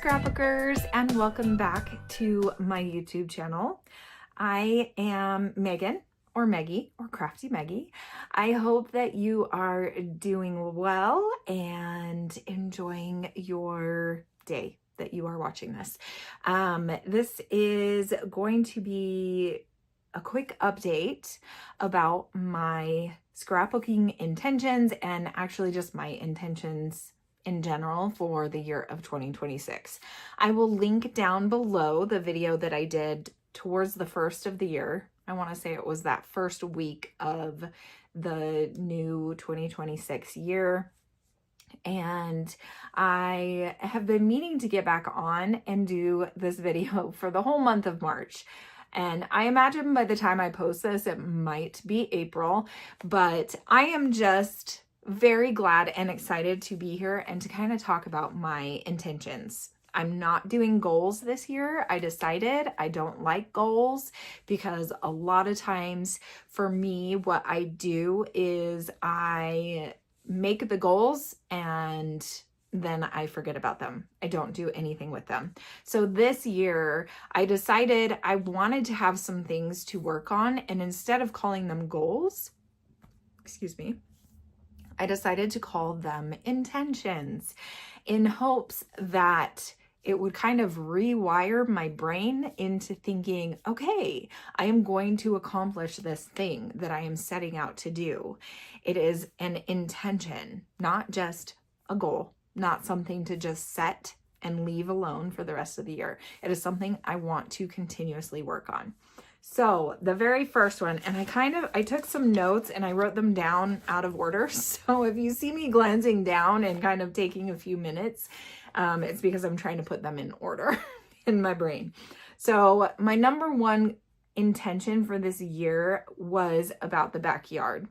Scrapbookers, and welcome back to my YouTube channel. I am Megan, or Meggy, or Crafty Meggy. I hope that you are doing well and enjoying your day that you are watching this. This is going to be a quick update about my scrapbooking intentions, and actually just my intentions in general for the year of 2026. I will link down below the video that I did towards the first of the year. I want to say it was that first week of the new 2026 year. And I have been meaning to get back on and do this video for the whole month of March. And I imagine by the time I post this, it might be April, but I am just very glad and excited to be here and to kind of talk about my intentions. I'm not doing goals this year. I decided I don't like goals because a lot of times for me, what I do is I make the goals and then I forget about them. I don't do anything with them. So this year I decided I wanted to have some things to work on, and instead of calling them goals, I decided to call them intentions, in hopes that it would kind of rewire my brain into thinking, okay, I am going to accomplish this thing that I am setting out to do. It is an intention, not just a goal, not something to just set and leave alone for the rest of the year. It is something I want to continuously work on. So the very first one, and I took some notes and I wrote them down out of order. So if you see me glancing down and kind of taking a few minutes, it's because I'm trying to put them in order in my brain. So my number one intention for this year was about the backyard,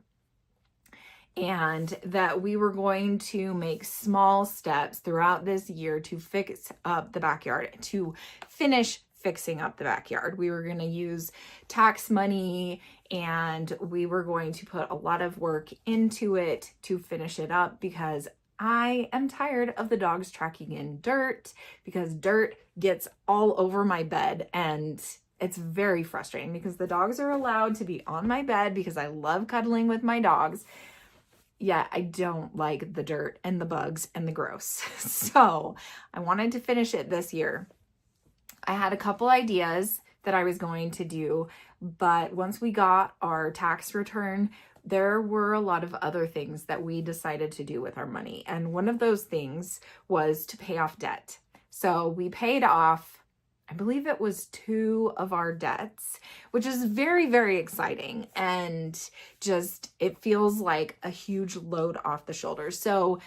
and that we were going to make small steps throughout this year to fix up the backyard, to finish fixing up the backyard. We were going to use tax money and we were going to put a lot of work into it to finish it up, because I am tired of the dogs tracking in dirt, because dirt gets all over my bed, and it's very frustrating because the dogs are allowed to be on my bed because I love cuddling with my dogs. Yeah, I don't like the dirt and the bugs and the gross. So I wanted to finish it this year. I had a couple ideas that I was going to do, but once we got our tax return, there were a lot of other things that we decided to do with our money. And one of those things was to pay off debt. So we paid off, I believe it was 2 of our debts, which is very, very exciting. And just, it feels like a huge load off the shoulders. So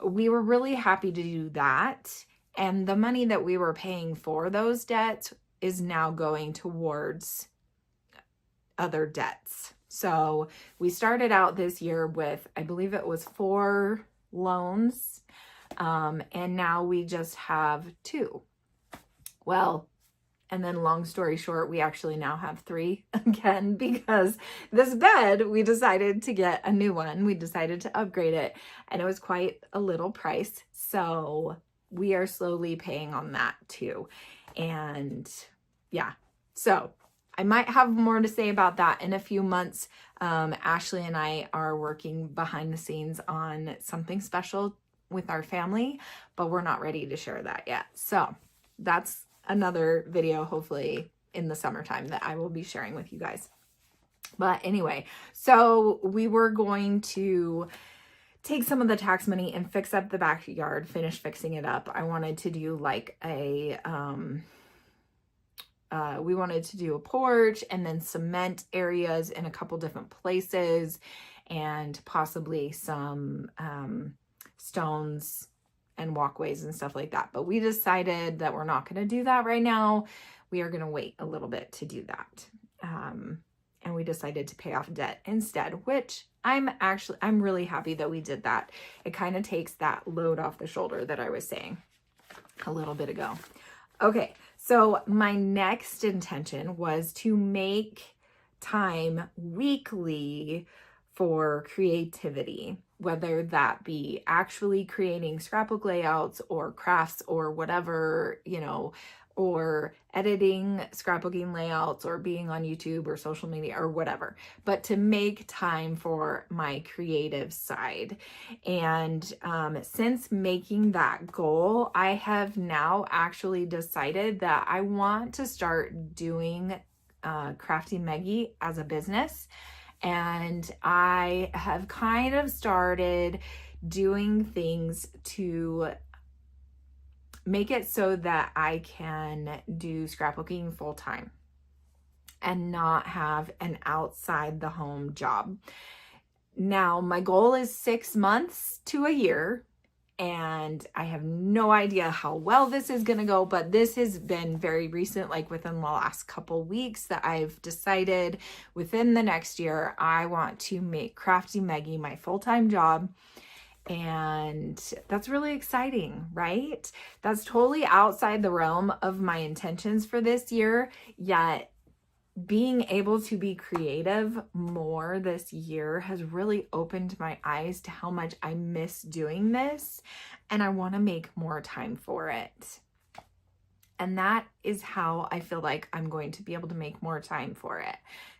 we were really happy to do that. And the money that we were paying for those debts is now going towards other debts. So we started out this year with, I believe it was 4 loans. And now we just have 2. Well, and then long story short, we actually now have 3 again, because this bed, we decided to get a new one. We decided to upgrade it, and it was quite a little price. So we are slowly paying on that too. And yeah, so I might have more to say about that in a few months. Ashley and I are working behind the scenes on something special with our family, but we're not ready to share that yet. So that's another video, hopefully in the summertime, that I will be sharing with you guys. But anyway, so we were going to take some of the tax money and fix up the backyard, finish fixing it up. I wanted to do like a, we wanted to do a porch and then cement areas in a couple different places, and possibly some stones and walkways and stuff like that. But we decided that we're not going to do that right now. We are going to wait a little bit to do that. And we decided to pay off debt instead, which I'm really happy that we did that. It kind of takes that load off the shoulder that I was saying a little bit ago. Okay, so my next intention was to make time weekly for creativity, whether that be actually creating scrapbook layouts or crafts or whatever, or editing scrapbooking layouts or being on YouTube or social media or whatever, but to make time for my creative side. And since making that goal, I have now actually decided that I want to start doing Crafty Meggy as a business. And I have kind of started doing things to make it so that I can do scrapbooking full time and not have an outside the home job. Now, my goal is 6 months to a year, and I have no idea how well this is going to go, but this has been very recent, like within the last couple weeks, that I've decided within the next year, I want to make Crafty Meggy my full-time job. And that's really exciting, right? That's totally outside the realm of my intentions for this year, yet being able to be creative more this year has really opened my eyes to how much I miss doing this, and I want to make more time for it. And that is how I feel like I'm going to be able to make more time for it.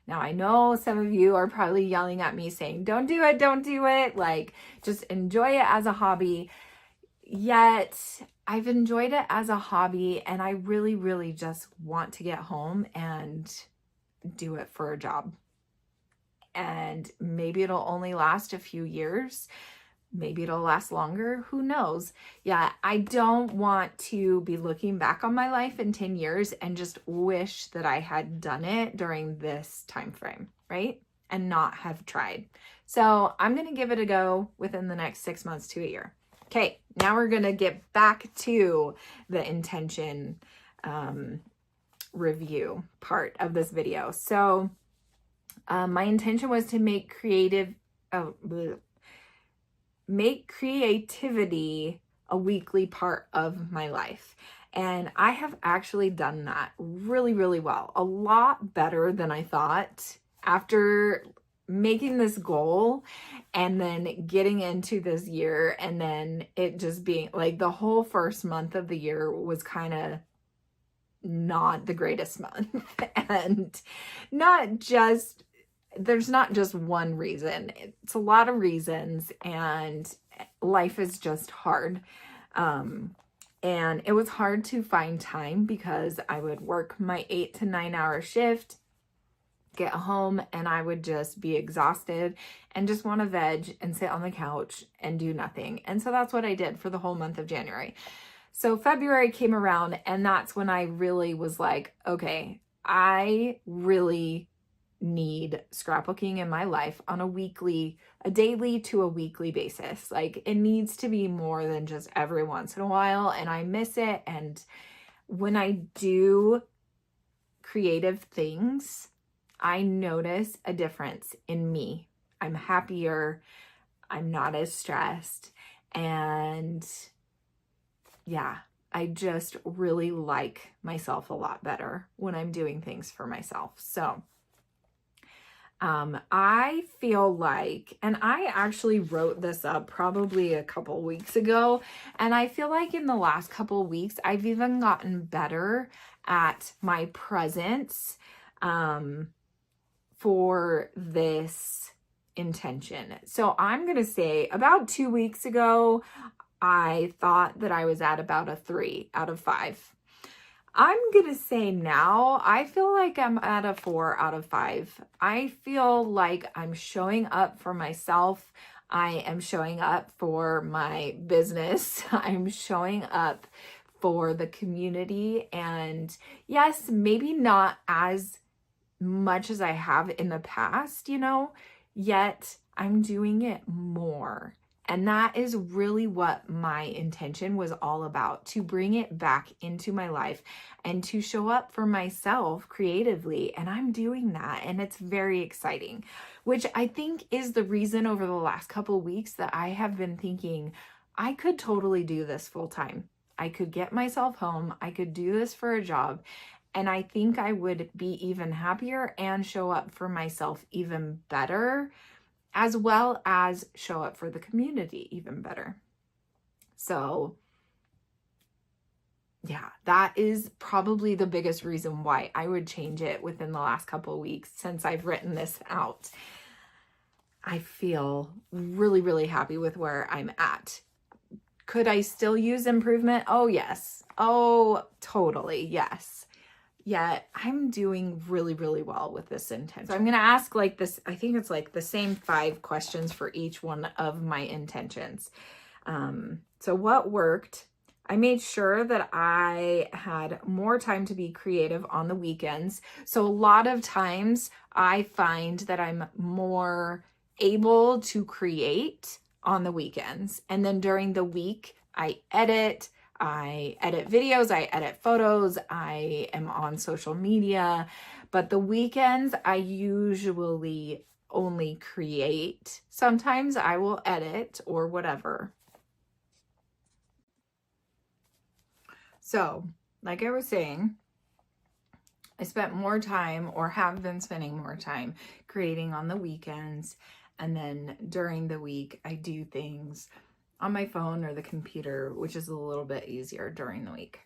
Now, I know some of you are probably yelling at me saying, don't do it, don't do it. Like, just enjoy it as a hobby. Yet, I've enjoyed it as a hobby, and I really, really just want to get home and do it for a job. And maybe it'll only last a few years. Maybe it'll last longer. Who knows? Yeah, I don't want to be looking back on my life in 10 years and just wish that I had done it during this time frame, right? And not have tried. So I'm going to give it a go within the next 6 months to a year. Okay, now we're going to get back to the intention review part of this video. So my intention was to make creativity a weekly part of my life. And I have actually done that really, really well. A lot better than I thought after making this goal and then getting into this year, and then it just being like the whole first month of the year was kind of not the greatest month. And there's not just one reason. It's a lot of reasons, and life is just hard. And it was hard to find time because I would work my 8 to 9 hour shift, get home, and I would just be exhausted and just want to veg and sit on the couch and do nothing. And so that's what I did for the whole month of January. So February came around, and that's when I really was like, okay, I really need scrapbooking in my life on a daily to a weekly basis. Like, it needs to be more than just every once in a while, and I miss it. And when I do creative things, I notice a difference in me. I'm happier, I'm not as stressed, and yeah, I just really like myself a lot better when I'm doing things for myself. So I feel like, and I actually wrote this up probably a couple weeks ago, and I feel like in the last couple weeks, I've even gotten better at my presence for this intention. So I'm going to say about 2 weeks ago, I thought that I was at about a 3 out of 5. I'm going to say now, I feel like I'm at a 4 out of 5. I feel like I'm showing up for myself. I am showing up for my business. I'm showing up for the community. And yes, maybe not as much as I have in the past, yet I'm doing it more. And that is really what my intention was all about, to bring it back into my life and to show up for myself creatively. And I'm doing that, and it's very exciting, which I think is the reason over the last couple of weeks that I have been thinking I could totally do this full time. I could get myself home. I could do this for a job. And I think I would be even happier and show up for myself even better as well as show up for the community even better. So yeah, that is probably the biggest reason why I would change it within the last couple of weeks since I've written this out. I feel really, really happy with where I'm at. Could I still use improvement? Oh, yes. Oh, totally. Yes. Yet I'm doing really, really well with this intention. So I'm going to ask like this, I think it's like the same 5 questions for each one of my intentions. So what worked? I made sure that I had more time to be creative on the weekends. So a lot of times I find that I'm more able to create on the weekends. And then during the week, I edit videos, I edit photos, I am on social media. But the weekends, I usually only create. Sometimes I will edit or whatever. So, like I was saying, I spent more time or have been spending more time creating on the weekends. And then during the week, I do things on my phone or the computer, which is a little bit easier during the week.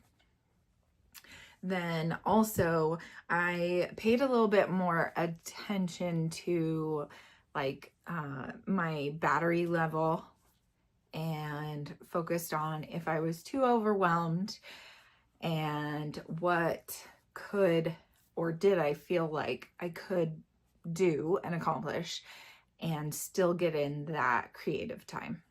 Then also, I paid a little bit more attention to like my battery level and focused on if I was too overwhelmed and what could or did I feel like I could do and accomplish and still get in that creative time.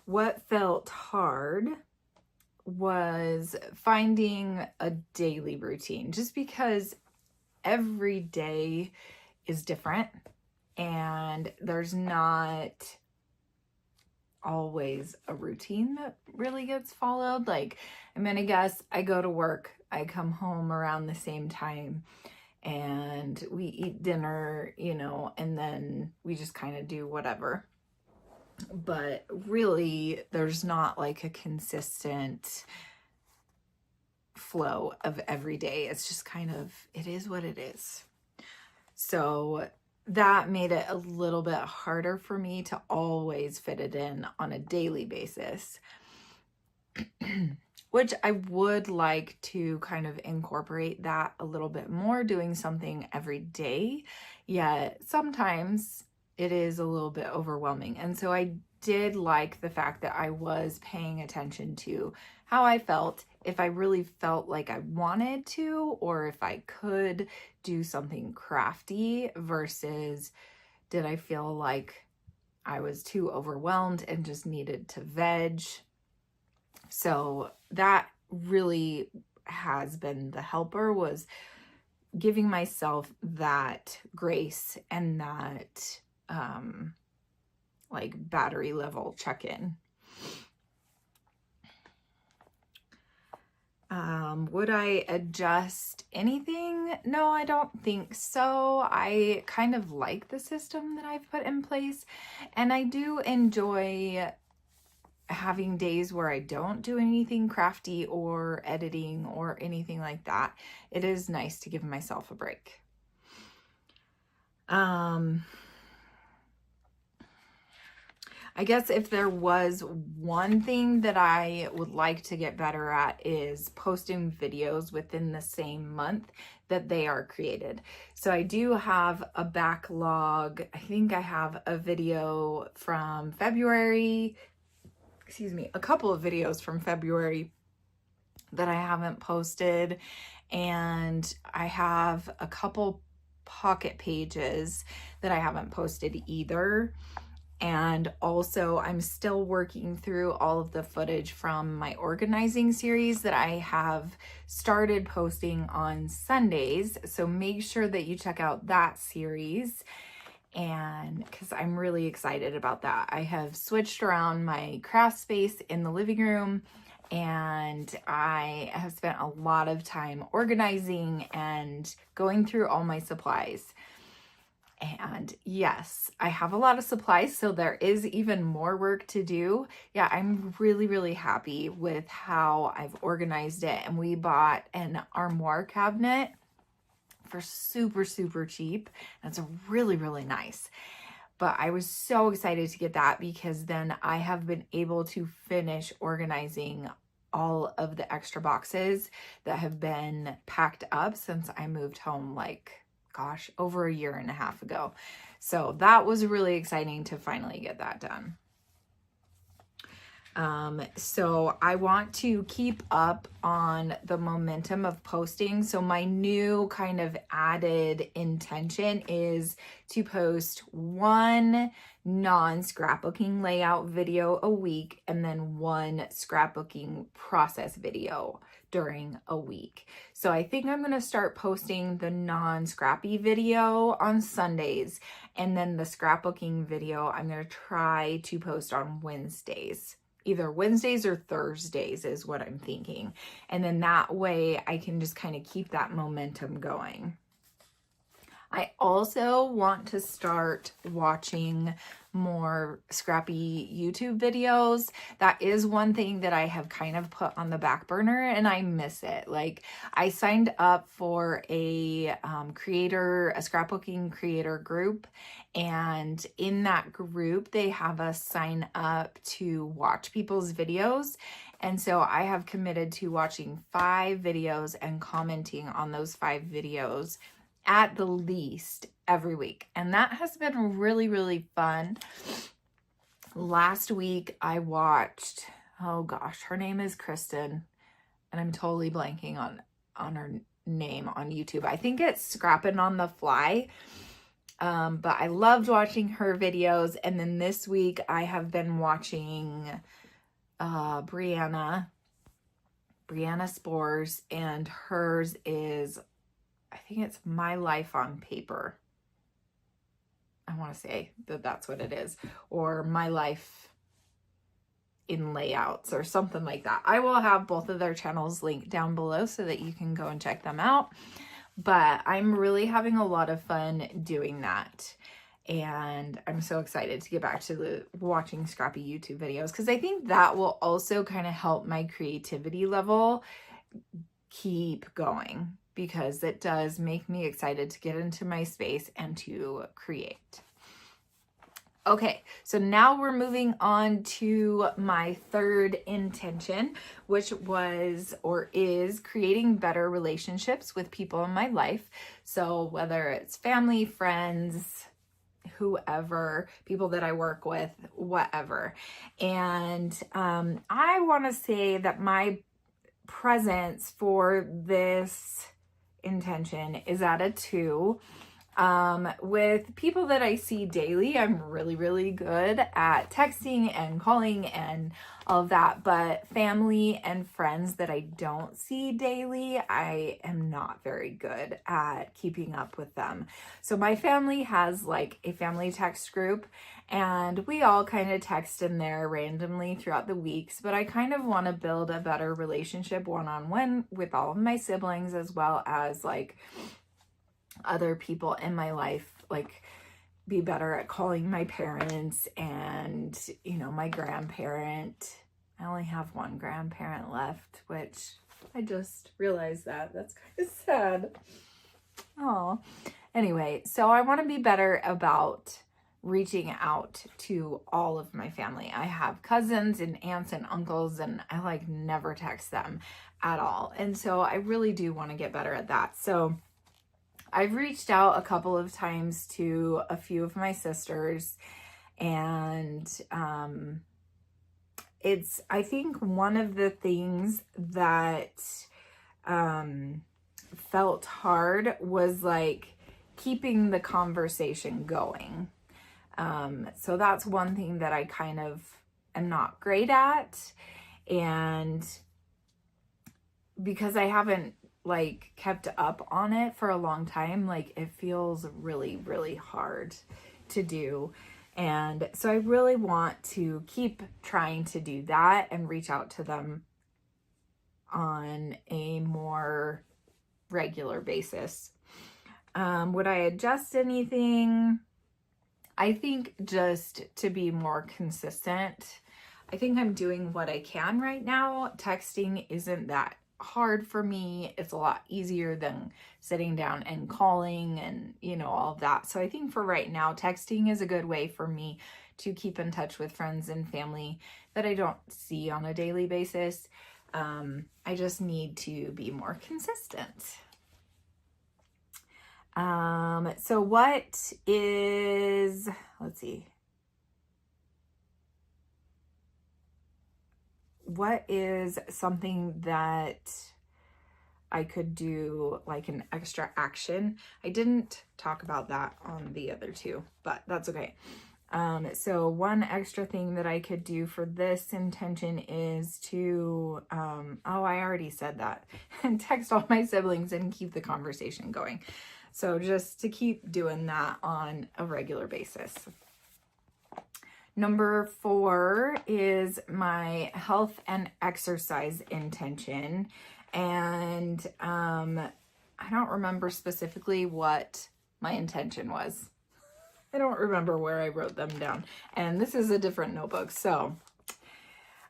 What felt hard was finding a daily routine, just because every day is different and there's not always a routine that really gets followed. Like, I'm gonna guess I go to work, I come home around the same time and we eat dinner, you know, and then we just kind of do whatever. But really, there's not like a consistent flow of every day. It's just kind of, it is what it is. So that made it a little bit harder for me to always fit it in on a daily basis, which I would like to kind of incorporate that a little bit more, doing something every day. Yet sometimes it is a little bit overwhelming. And so I did like the fact that I was paying attention to how I felt, if I really felt like I wanted to, or if I could do something crafty versus did I feel like I was too overwhelmed and just needed to veg. So that really has been the helper, was giving myself that grace and that like battery level check-in. Would I adjust anything? No, I don't think so. I kind of like the system that I've put in place, and I do enjoy having days where I don't do anything crafty or editing or anything like that. It is nice to give myself a break. I guess if there was one thing that I would like to get better at is posting videos within the same month that they are created. So I do have a backlog. I think I have a video from February, a couple of videos from February that I haven't posted. And I have a couple pocket pages that I haven't posted either. And also, I'm still working through all of the footage from my organizing series that I have started posting on Sundays. So make sure that you check out that series, and because I'm really excited about that. I have switched around my craft space in the living room, and I have spent a lot of time organizing and going through all my supplies. And yes, I have a lot of supplies, so there is even more work to do. Yeah, I'm really, really happy with how I've organized it. And we bought an armoire cabinet for super, super cheap. That's really, really nice. But I was so excited to get that because then I have been able to finish organizing all of the extra boxes that have been packed up since I moved home, like, gosh, over a year and a half ago. So that was really exciting to finally get that done. So I want to keep up on the momentum of posting. So my new kind of added intention is to post one non-scrapbooking layout video a week and then one scrapbooking process video during a week. So I think I'm going to start posting the non-scrappy video on Sundays, and then the scrapbooking video I'm going to try to post on Wednesdays. Either Wednesdays or Thursdays is what I'm thinking. And then that way I can just kind of keep that momentum going. I also want to start watching more scrappy YouTube videos. That is one thing that I have kind of put on the back burner and I miss it. Like, I signed up for a scrapbooking creator group, and in that group they have us sign up to watch people's videos. And so I have committed to watching 5 videos and commenting on those 5 videos at the least every week. And that has been really, really fun. Last week I watched, oh gosh, her name is Kristen, and I'm totally blanking on her name on YouTube. I think it's Scrapping on the Fly. But I loved watching her videos. And then this week I have been watching Brianna Spores, and hers is, I think it's My Life on Paper. I want to say that that's what it is. Or My Life in Layouts or something like that. I will have both of their channels linked down below so that you can go and check them out. But I'm really having a lot of fun doing that. And I'm so excited to get back to watching scrappy YouTube videos, because I think that will also kind of help my creativity level keep going, because it does make me excited to get into my space and to create. Okay, so now we're moving on to my third intention, which was or is creating better relationships with people in my life. So whether it's family, friends, whoever, people that I work with, whatever. And I want to say that my presence for this intention is at a 2. With people that I see daily, I'm really, really good at texting and calling and all of that. But family and friends that I don't see daily, I am not very good at keeping up with them. So my family has like a family text group, and we all kind of text in there randomly throughout the weeks. But I kind of want to build a better relationship one-on-one with all of my siblings, as well as like other people in my life, like be better at calling my parents and, you know, my grandparent. I only have one grandparent left, which I just realized that's kind of sad. Oh, anyway, so I want to be better about reaching out to all of my family. I have cousins and aunts and uncles, and I like never text them at all. And so I really do want to get better at that. So I've reached out a couple of times to a few of my sisters, and I think one of the things that felt hard was like keeping the conversation going. So that's one thing that I kind of am not great at, and because I haven't like kept up on it for a long time, like it feels really, really hard to do. And so I really want to keep trying to do that and reach out to them on a more regular basis. Would I adjust anything? I think just to be more consistent. I think I'm doing what I can right now. Texting isn't that hard for me. It's a lot easier than sitting down and calling and, you know, all of that. So I think for right now, texting is a good way for me to keep in touch with friends and family that I don't see on a daily basis. I just need to be more consistent. So what is, let's see. What is something that I could do, like an extra action? I didn't talk about that on the other two, but that's okay. So one extra thing that I could do for this intention is to, oh, I already said that, and text all my siblings and keep the conversation going. So just to keep doing that on a regular basis. Number 4 is my health and exercise intention. And I don't remember specifically what my intention was. I don't remember where I wrote them down. And this is a different notebook. So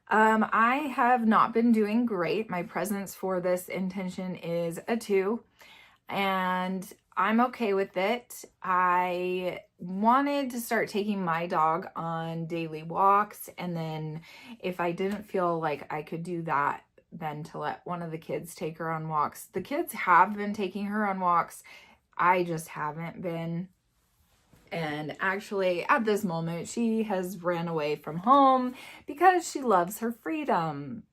I have not been doing great. My presence for this intention is a 2. And I'm okay with it. I wanted to start taking my dog on daily walks. And then if I didn't feel like I could do that, then to let one of the kids take her on walks. The kids have been taking her on walks. I just haven't been. And actually, at this moment, she has ran away from home because she loves her freedom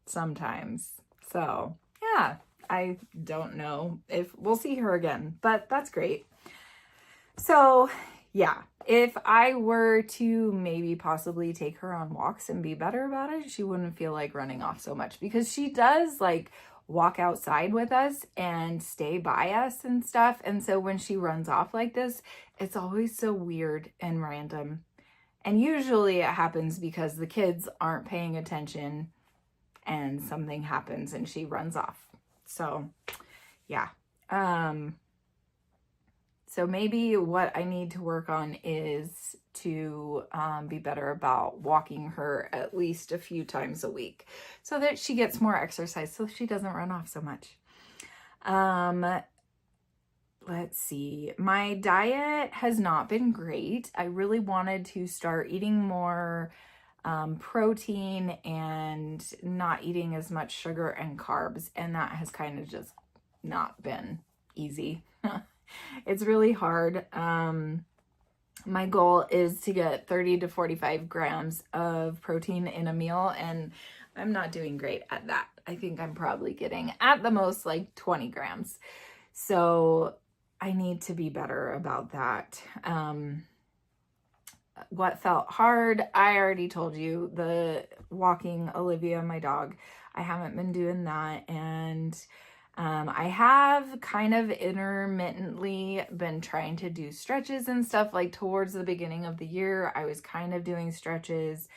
sometimes. So, yeah, I don't know if we'll see her again, but that's great. So, yeah, if I were to maybe possibly take her on walks and be better about it, she wouldn't feel like running off so much, because she does like walk outside with us and stay by us and stuff. And so when she runs off like this, it's always so weird and random. And usually it happens because the kids aren't paying attention and something happens and she runs off. So yeah. So maybe what I need to work on is to be better about walking her at least a few times a week so that she gets more exercise, so she doesn't run off so much. Let's see. My diet has not been great. I really wanted to start eating more protein and not eating as much sugar and carbs, and that has kind of just not been easy. It's really hard. My goal is to get 30 to 45 grams of protein in a meal, and I'm not doing great at that. I think I'm probably getting at the most like 20 grams. So I need to be better about that. What felt hard, I already told you, the walking Olivia, my dog. I haven't been doing that, and I have kind of intermittently been trying to do stretches and stuff. Like towards the beginning of the year, I was kind of doing stretches,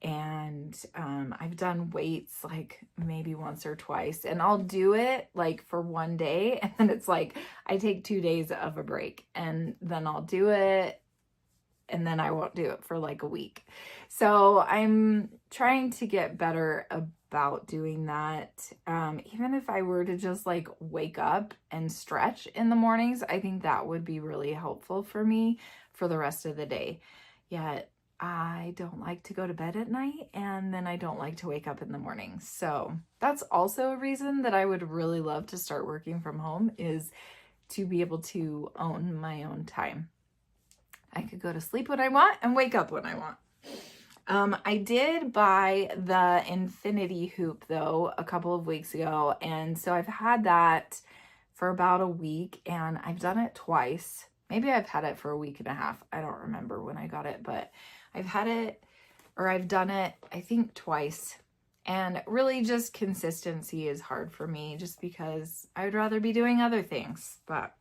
and I've done weights like maybe once or twice, and I'll do it like for one day, and then it's like I take 2 days of a break, and then I'll do it, and then I won't do it for like a week. So I'm trying to get better about doing that. Even if I were to just like wake up and stretch in the mornings, I think that would be really helpful for me for the rest of the day. Yet I don't like to go to bed at night, and then I don't like to wake up in the morning. So that's also a reason that I would really love to start working from home, is to be able to own my own time. I could go to sleep when I want and wake up when I want. I did buy the infinity hoop though a couple of weeks ago, and so I've had that for about a week, and I've done it twice. Maybe I've had it for a week and a half. I don't remember when I got it, but I've had it, or I've done it, I think twice. And really just consistency is hard for me, just because I would rather be doing other things. But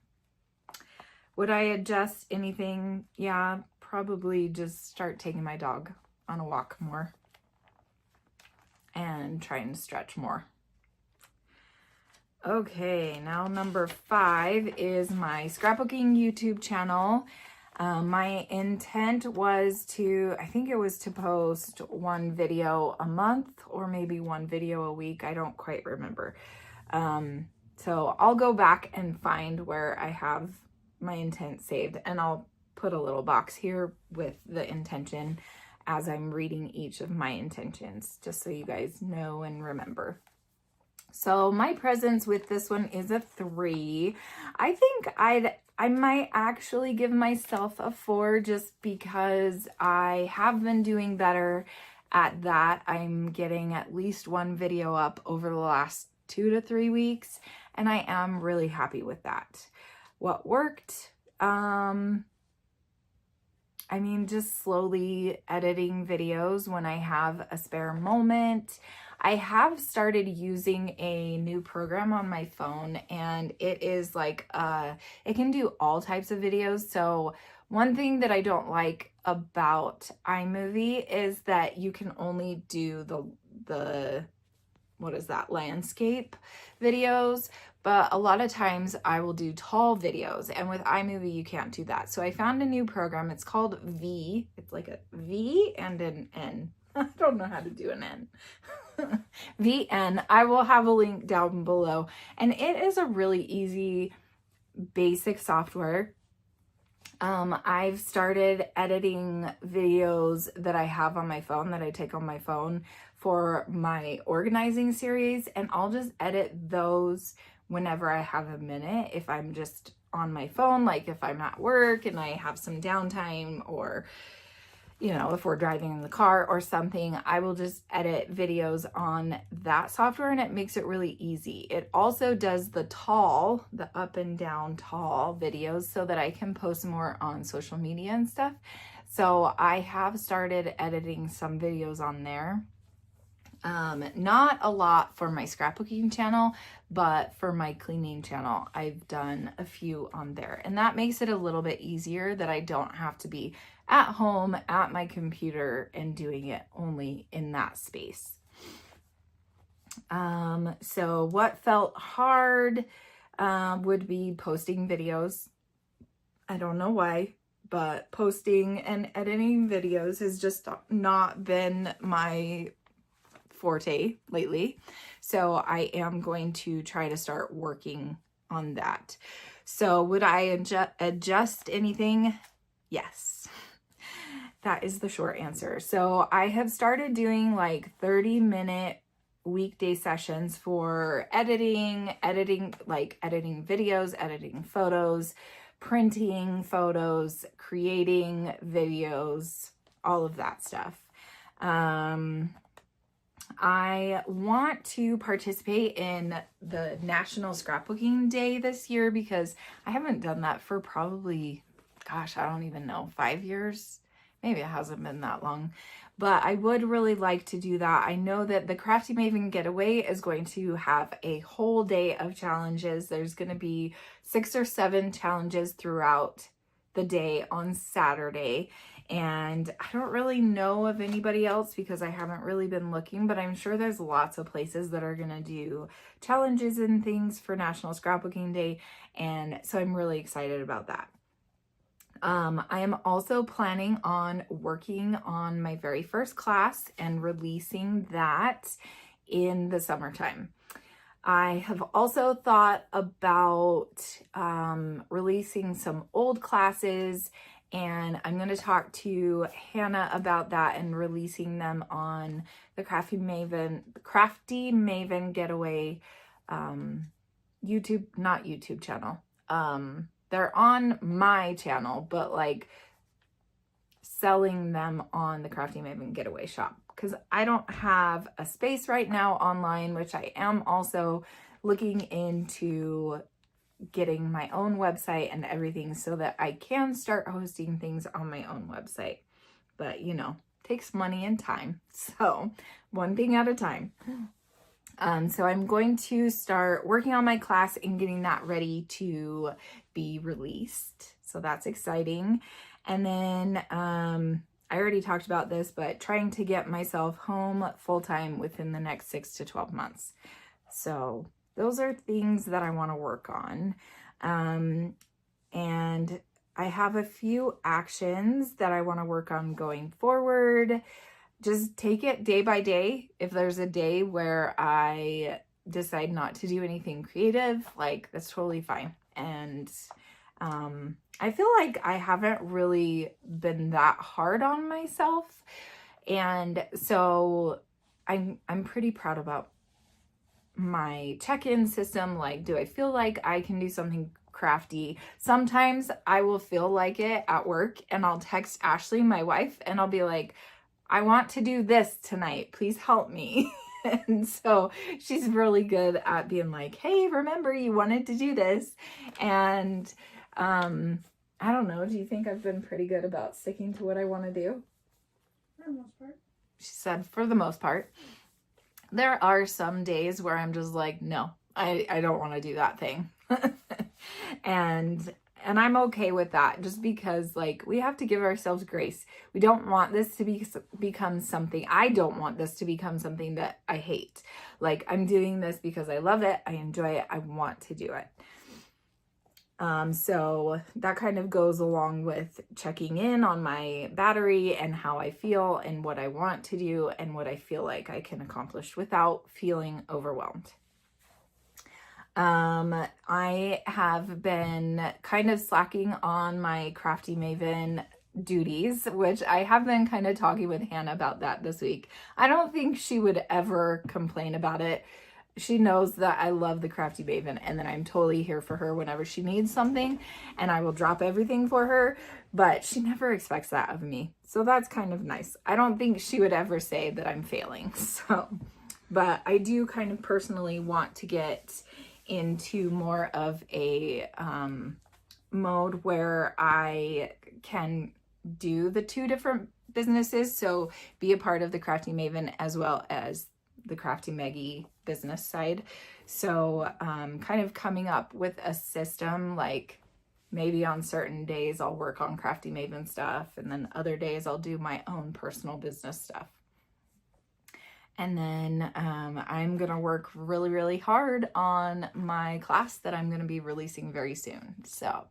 would I adjust anything? Yeah, probably just start taking my dog on a walk more and trying to stretch more. Okay, now number 5 is my scrapbooking YouTube channel. My intent was to, I think it was to post 1 video a month or maybe 1 video a week. I don't quite remember. So I'll go back and find where I have my intent saved, and I'll put a little box here with the intention as I'm reading each of my intentions, just so you guys know and remember. So my presence with this one is a 3. I think I might actually give myself a 4 just because I have been doing better at that. I'm getting at least 1 video up over the last 2 to 3 weeks, and I am really happy with that. What worked? I mean, just slowly editing videos when I have a spare moment. I have started using a new program on my phone, and it is like, it can do all types of videos. So one thing that I don't like about iMovie is that you can only do the what is that, landscape videos, but a lot of times I will do tall videos, and with iMovie you can't do that. So I found a new program. It's called V. It's like a V and an N. I don't know how to do an N. VN. I will have a link down below, and it is a really easy basic software. I've started editing videos that I have on my phone, that I take on my phone for my organizing series, and I'll just edit those whenever I have a minute. If I'm just on my phone, like if I'm at work and I have some downtime, or you know, if we're driving in the car or something, I will just edit videos on that software, and it makes it really easy. It also does the up and down tall videos so that I can post more on social media and stuff. So I have started editing some videos on there. Not a lot for my scrapbooking channel, but for my cleaning channel, I've done a few on there, and that makes it a little bit easier that I don't have to be at home at my computer and doing it only in that space. So what felt hard would be posting videos. I don't know why, but posting and editing videos has just not been my forte lately. So I am going to try to start working on that. So would I adjust anything? Yes. That is the short answer. So I have started doing like 30-minute weekday sessions for editing videos, editing photos, printing photos, creating videos, all of that stuff. I want to participate in the National Scrapbooking Day this year because I haven't done that for probably, gosh, I don't even know, 5 years. Maybe it hasn't been that long, but I would really like to do that. I know that the Crafty Maven Getaway is going to have a whole day of challenges. There's going to be 6 or 7 challenges throughout the day on Saturday. And I don't really know of anybody else because I haven't really been looking, but I'm sure there's lots of places that are going to do challenges and things for National Scrapbooking Day. And so I'm really excited about that. I am also planning on working on my very first class and releasing that in the summertime. I have also thought about releasing some old classes, and I'm going to talk to Hannah about that and releasing them on the Crafty Maven Getaway YouTube channel. They're on my channel, but like selling them on the Crafty Maven Getaway shop, because I don't have a space right now online, which I am also looking into getting my own website and everything so that I can start hosting things on my own website. But you know, takes money and time. So one thing at a time. So I'm going to start working on my class and getting that ready to be released. So that's exciting. And then I already talked about this, but trying to get myself home full-time within the next 6 to 12 months. So those are things that I want to work on. And I have a few actions that I want to work on going forward. Just take it day by day. If there's a day where I decide not to do anything creative, like, that's totally fine. And I feel like I haven't really been that hard on myself. And so I'm pretty proud about my check-in system. Like, do I feel like I can do something crafty? Sometimes I will feel like it at work, and I'll text Ashley, my wife, and I'll be like, I want to do this tonight. Please help me. And so she's really good at being like, hey, remember you wanted to do this. And I don't know. Do you think I've been pretty good about sticking to what I want to do? For the most part. She said, for the most part. There are some days where I'm just like, no, I don't want to do that thing. And I'm okay with that, just because, like, we have to give ourselves grace. We don't want this to become something. I don't want this to become something that I hate. Like, I'm doing this because I love it. I enjoy it. I want to do it. So that kind of goes along with checking in on my battery and how I feel and what I want to do and what I feel like I can accomplish without feeling overwhelmed. I have been kind of slacking on my Crafty Maven duties, which I have been kind of talking with Hannah about that this week. I don't think she would ever complain about it. She knows that I love the Crafty Maven, and that I'm totally here for her whenever she needs something, and I will drop everything for her, but she never expects that of me. So that's kind of nice. I don't think she would ever say that I'm failing. So, but I do kind of personally want to get into more of a mode where I can do the two different businesses. So be a part of the Crafty Maven as well as the Crafty Meggy business side. So kind of coming up with a system, like maybe on certain days I'll work on Crafty Maven stuff, and then other days I'll do my own personal business stuff. And then I'm going to work really, really hard on my class that I'm going to be releasing very soon. So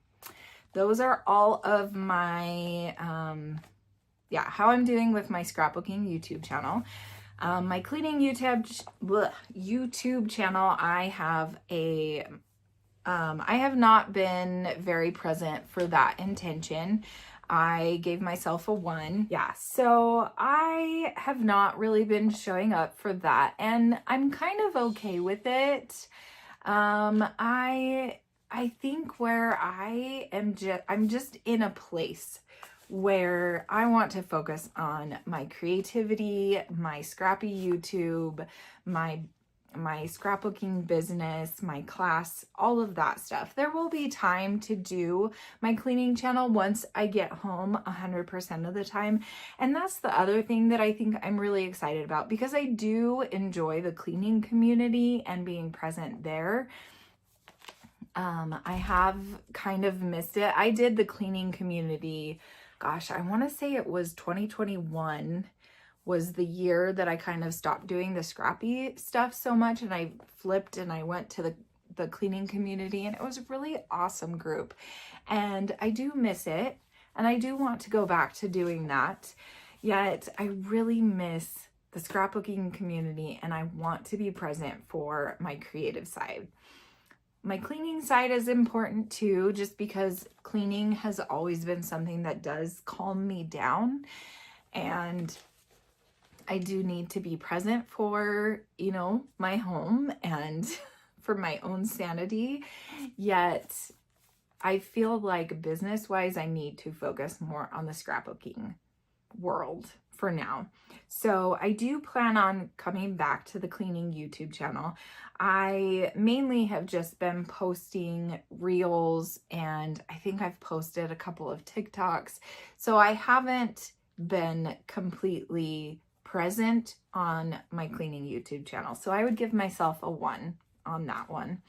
those are all of my, how I'm doing with my scrapbooking YouTube channel. My cleaning YouTube channel, I have not been very present for that intention. I gave myself a 1. Yeah, so I have not really been showing up for that, and I'm kind of okay with it. I think where I am I'm just in a place where I want to focus on my creativity, my scrappy YouTube, my scrapbooking business, my class, all of that stuff. There will be time to do my cleaning channel once I get home 100% of the time. And that's the other thing that I think I'm really excited about, because I do enjoy the cleaning community and being present there. I have kind of missed it. I did the cleaning community, gosh, I want to say it was 2021 was the year that I kind of stopped doing the scrappy stuff so much, and I flipped and I went to the cleaning community, and it was a really awesome group, and I do miss it, and I do want to go back to doing that. Yet I really miss the scrapbooking community, and I want to be present for my creative side. My cleaning side is important too, just because cleaning has always been something that does calm me down, and I do need to be present for, my home and for my own sanity. Yet I feel like business-wise, I need to focus more on the scrapbooking world for now. So I do plan on coming back to the cleaning YouTube channel. I mainly have just been posting reels, and I think I've posted a couple of TikToks. So I haven't been completely present on my cleaning YouTube channel. So I would give myself a 1 on that one.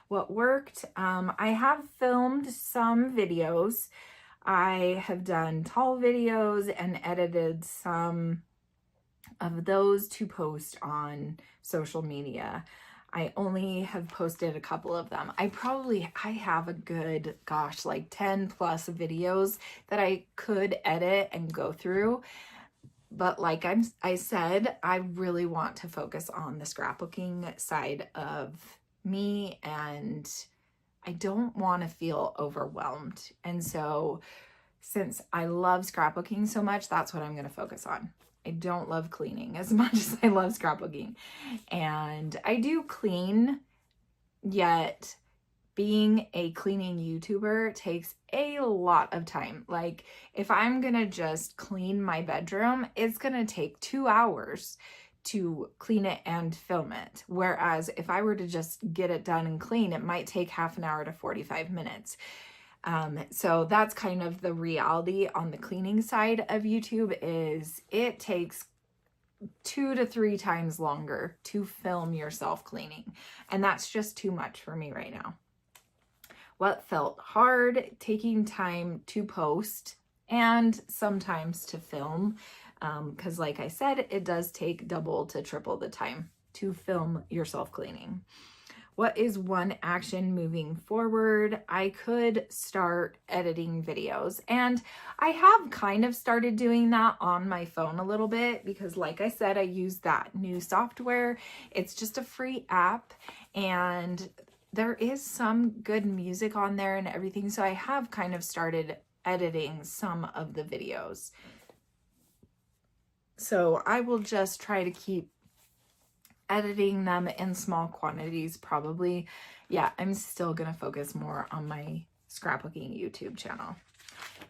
What worked? I have filmed some videos. I have done tall videos and edited some of those to post on social media. I only have posted a couple of them. I have a good, gosh, like 10 plus videos that I could edit and go through. But like I said, I really want to focus on the scrapbooking side of me, and I don't want to feel overwhelmed. And so since I love scrapbooking so much, that's what I'm going to focus on. I don't love cleaning as much as I love scrapbooking. And I do clean, yet being a cleaning YouTuber takes a lot of time. Like if I'm gonna just clean my bedroom, it's gonna take 2 hours to clean it and film it. Whereas if I were to just get it done and clean, it might take half an hour to 45 minutes. So that's kind of the reality on the cleaning side of YouTube, is it takes 2 to 3 times longer to film yourself cleaning. And that's just too much for me right now. What felt hard, taking time to post and sometimes to film, because like I said, it does take double to triple the time to film yourself cleaning. What is one action moving forward? I could start editing videos, and I have kind of started doing that on my phone a little bit because like I said, I use that new software. It's just a free app, and there is some good music on there and everything. So I have kind of started editing some of the videos. So I will just try to keep editing them in small quantities probably. Yeah, I'm still gonna focus more on my scrapbooking YouTube channel.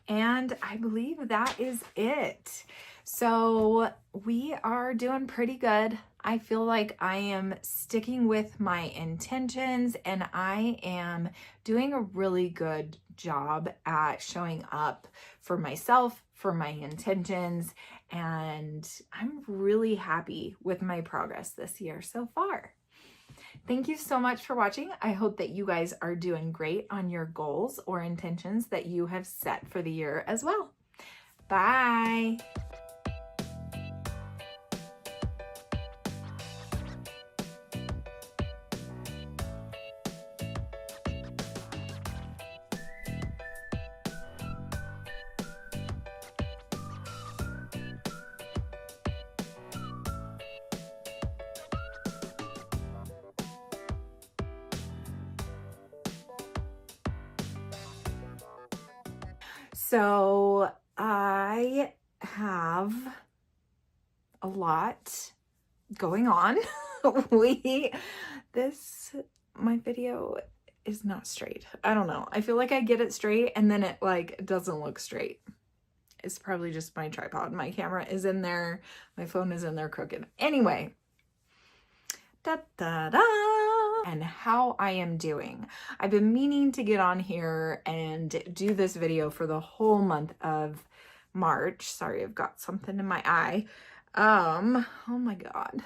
And I believe that is it. So we are doing pretty good. I feel like I am sticking with my intentions, and I am doing a really good job at showing up for myself, for my intentions, and I'm really happy with my progress this year so far. Thank you so much for watching. I hope that you guys are doing great on your goals or intentions that you have set for the year as well. Bye. So I have a lot going on. My video is not straight. I don't know. I feel like I get it straight and then it like doesn't look straight. It's probably just my tripod. My camera is in there. My phone is in there crooked. Anyway, and how I am doing. I've been meaning to get on here and do this video for the whole month of March. Sorry, I've got something in my eye. Oh my God.